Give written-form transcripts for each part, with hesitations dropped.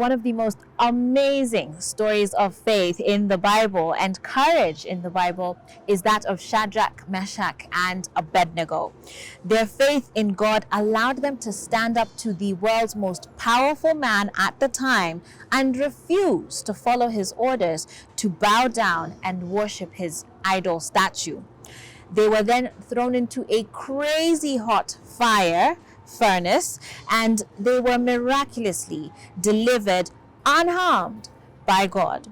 one of the most amazing stories of faith in the Bible and courage in the Bible is that of Shadrach, Meshach, and Abednego. Their faith in God allowed them to stand up to the world's most powerful man at the time and refuse to follow his orders to bow down and worship his idol statue. They were then thrown into a crazy hot furnace, and they were miraculously delivered unharmed by God.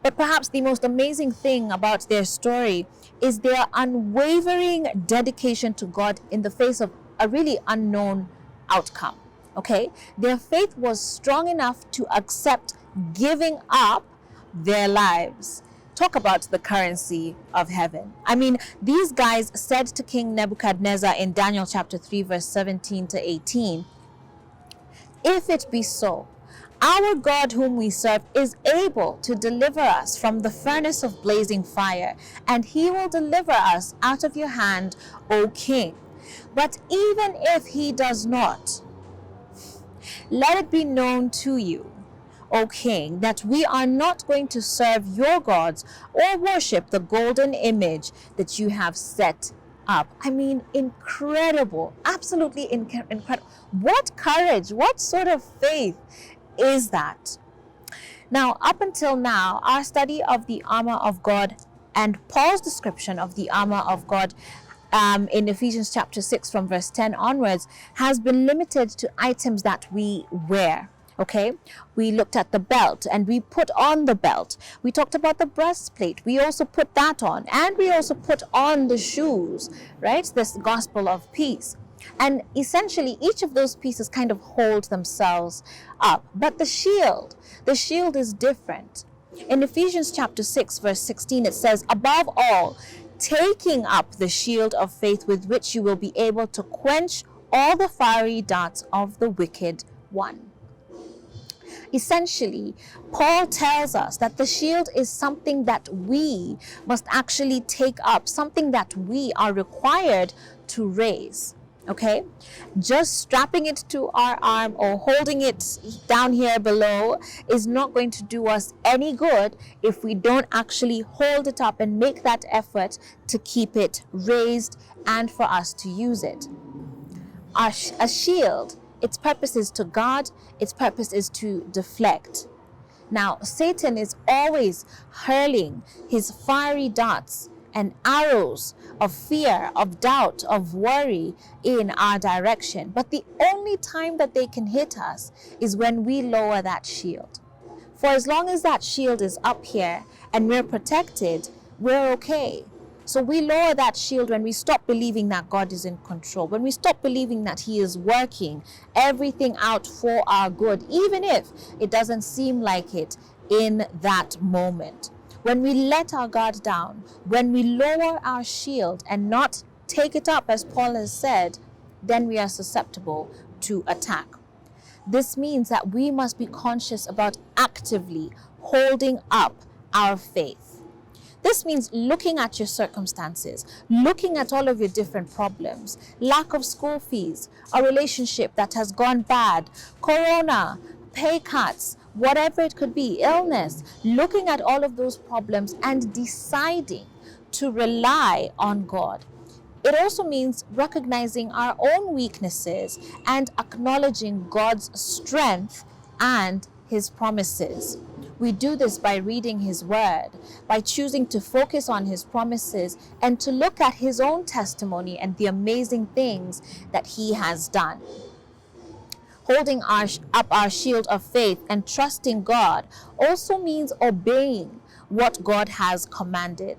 But perhaps the most amazing thing about their story is their unwavering dedication to God in the face of a really unknown outcome. Okay? Their faith was strong enough to accept giving up their lives. Talk about the currency of heaven. I mean, these guys said to King Nebuchadnezzar in Daniel chapter 3, verse 17 to 18, "If it be so, our God whom we serve is able to deliver us from the furnace of blazing fire, and he will deliver us out of your hand, O king. But even if he does not, let it be known to you, O king, that we are not going to serve your gods or worship the golden image that you have set up." I mean, incredible, absolutely incredible. What courage, what sort of faith is that? Now, up until now, our study of the armor of God and Paul's description of the armor of God in Ephesians chapter 6 from verse 10 onwards has been limited to items that we wear. Okay, we looked at the belt and we put on the belt. We talked about the breastplate. We also put that on, and we also put on the shoes, right? This gospel of peace. And essentially each of those pieces kind of hold themselves up. But the shield is different. In Ephesians chapter 6 verse 16 it says, "Above all, taking up the shield of faith with which you will be able to quench all the fiery darts of the wicked one." Essentially, Paul tells us that the shield is something that we must actually take up, something that we are required to raise. Okay? Just strapping it to our arm or holding it down here below is not going to do us any good if we don't actually hold it up and make that effort to keep it raised and for us to use it. A shield, its purpose is to guard, its purpose is to deflect. Now, Satan is always hurling his fiery darts and arrows of fear, of doubt, of worry in our direction. But the only time that they can hit us is when we lower that shield. For as long as that shield is up here and we're protected, we're okay. So we lower that shield when we stop believing that God is in control, when we stop believing that he is working everything out for our good, even if it doesn't seem like it in that moment. When we let our guard down, when we lower our shield and not take it up, as Paul has said, then we are susceptible to attack. This means that we must be conscious about actively holding up our faith. This means looking at your circumstances, looking at all of your different problems, lack of school fees, a relationship that has gone bad, corona, pay cuts, whatever it could be, illness, looking at all of those problems and deciding to rely on God. It also means recognizing our own weaknesses and acknowledging God's strength and his promises. We do this by reading his word, by choosing to focus on his promises and to look at his own testimony and the amazing things that he has done. Holding up our shield of faith and trusting God also means obeying what God has commanded.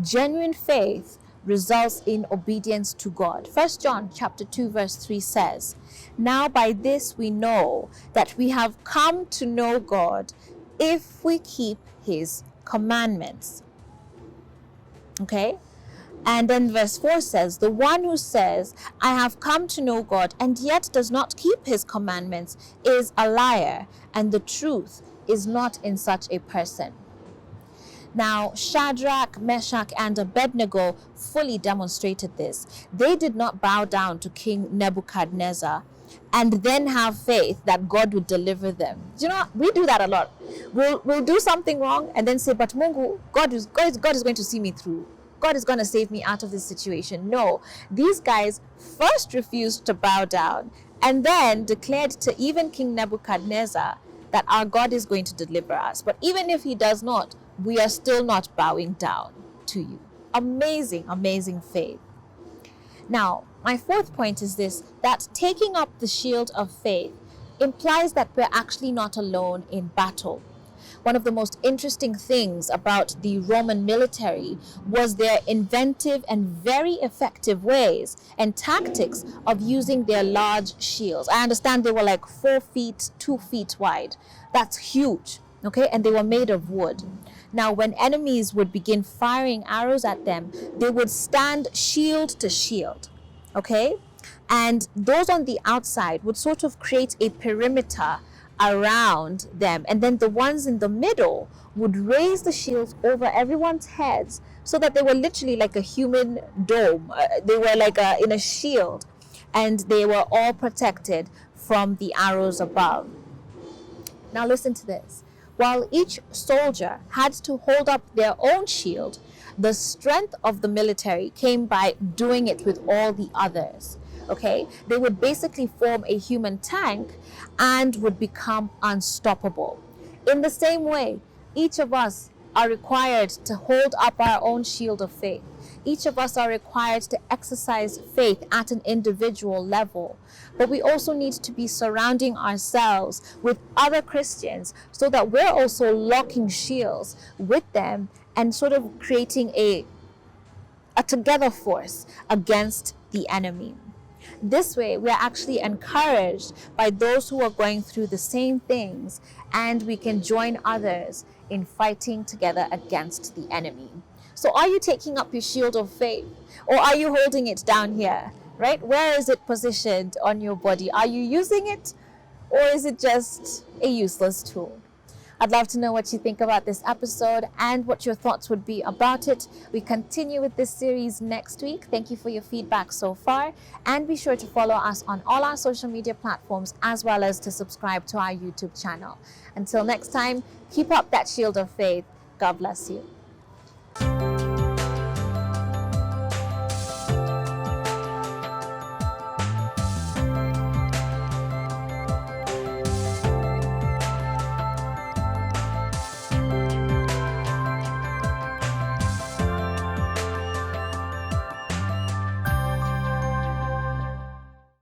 Genuine faith results in obedience to God. 1 John chapter 2 verse 3 says, "Now by this we know that we have come to know God if we keep his commandments." Okay? And then verse 4 says, "The one who says, 'I have come to know God,' and yet does not keep his commandments is a liar, and the truth is not in such a person." Now, Shadrach, Meshach, and Abednego fully demonstrated this. They did not bow down to King Nebuchadnezzar. and then have faith that God would deliver them. You know, we do that a lot. We'll do something wrong and then say, but Mungu, God is going to see me through. God is going to save me out of this situation. No, these guys first refused to bow down and then declared to even King Nebuchadnezzar that our God is going to deliver us. But even if he does not, we are still not bowing down to you. Amazing, amazing faith. Now, my fourth point is this, that taking up the shield of faith implies that we're actually not alone in battle. One of the most interesting things about the Roman military was their inventive and very effective ways and tactics of using their large shields. I understand they were like 4 feet, 2 feet wide. That's huge, okay? And they were made of wood. Now, when enemies would begin firing arrows at them, they would stand shield to shield, okay? And those on the outside would sort of create a perimeter around them. And then the ones in the middle would raise the shields over everyone's heads so that they were literally like a human dome. They were like in a shield, and they were all protected from the arrows above. Now listen to this. While each soldier had to hold up their own shield, the strength of the military came by doing it with all the others. Okay? They would basically form a human tank and would become unstoppable. In the same way, each of us are required to hold up our own shield of faith. Each of us are required to exercise faith at an individual level. But we also need to be surrounding ourselves with other Christians so that we're also locking shields with them and sort of creating a together force against the enemy. This way, we're actually encouraged by those who are going through the same things, and we can join others in fighting together against the enemy. So are you taking up your shield of faith, or are you holding it down here, right? Where is it positioned on your body? Are you using it, or is it just a useless tool? I'd love to know what you think about this episode and what your thoughts would be about it. We continue with this series next week. Thank you for your feedback so far. And be sure to follow us on all our social media platforms, as well as to subscribe to our YouTube channel. Until next time, keep up that shield of faith. God bless you.